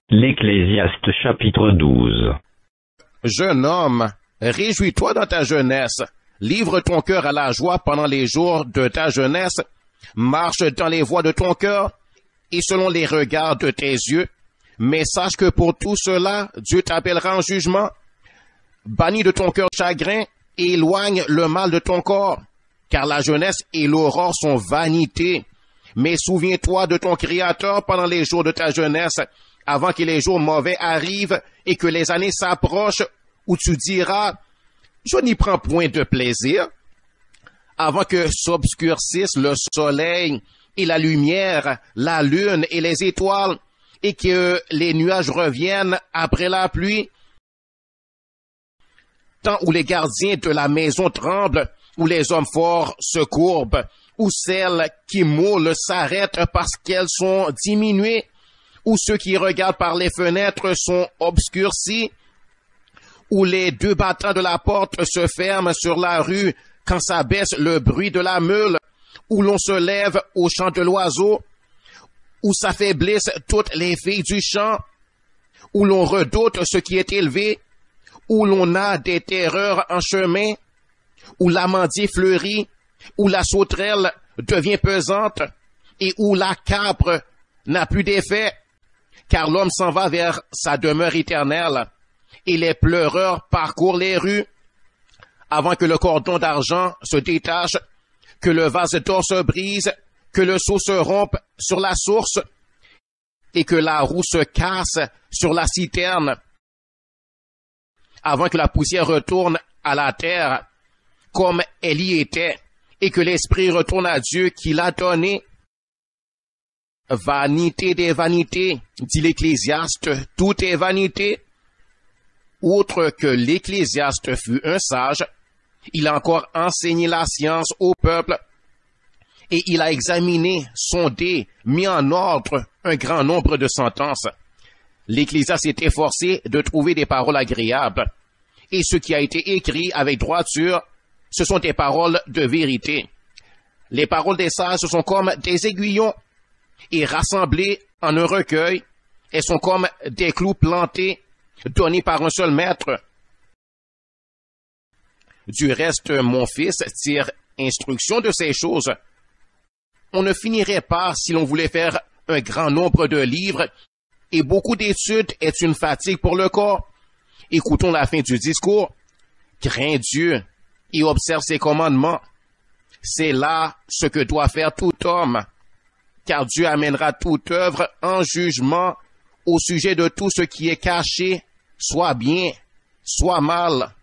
L'Ecclésiaste chapitre 12. Jeune homme, réjouis-toi dans ta jeunesse, livre ton cœur à la joie pendant les jours de ta jeunesse, marche dans les voies de ton cœur et selon les regards de tes yeux, mais sache que pour tout cela, Dieu t'appellera en jugement. Bannis de ton cœur chagrin et éloigne le mal de ton corps, car la jeunesse et l'aurore sont vanité. Mais souviens-toi de ton Créateur pendant les jours de ta jeunesse, avant que les jours mauvais arrivent et que les années s'approchent, où tu diras, je n'y prends point de plaisir, avant que s'obscurcissent le soleil et la lumière, la lune et les étoiles, et que les nuages reviennent après la pluie, temps où les gardiens de la maison tremblent, où les hommes forts se courbent, où celles qui moulent s'arrêtent parce qu'elles sont diminuées, où ceux qui regardent par les fenêtres sont obscurcis, où les deux battants de la porte se ferment sur la rue quand s'abaisse le bruit de la meule, où l'on se lève au chant de l'oiseau, où s'affaiblissent toutes les filles du champ, où l'on redoute ce qui est élevé, où l'on a des terreurs en chemin, où l'amandier fleurit, où la sauterelle devient pesante, et où la capre n'a plus d'effet, car l'homme s'en va vers sa demeure éternelle, et les pleureurs parcourent les rues, avant que le cordon d'argent se détache, que le vase d'or se brise, que le seau se rompe sur la source, et que la roue se casse sur la citerne, avant que la poussière retourne à la terre, comme elle y était, et que l'esprit retourne à Dieu qui l'a donné. Vanité des vanités, dit l'Ecclésiaste, tout est vanité. Outre que l'Ecclésiaste fut un sage, il a encore enseigné la science au peuple, et il a examiné, sondé, mis en ordre un grand nombre de sentences. L'Ecclésiaste s'est efforcé de trouver des paroles agréables, et ce qui a été écrit avec droiture, ce sont des paroles de vérité. Les paroles des sages sont comme des aiguillons, et rassemblées en un recueil, elles sont comme des clous plantés, donnés par un seul maître. Du reste, mon fils, tire instruction de ces choses. On ne finirait pas si l'on voulait faire un grand nombre de livres, et beaucoup d'études est une fatigue pour le corps. Écoutons la fin du discours. Crains Dieu et observe ses commandements. C'est là ce que doit faire tout homme, car Dieu amènera toute œuvre en jugement au sujet de tout ce qui est caché, soit bien, soit mal.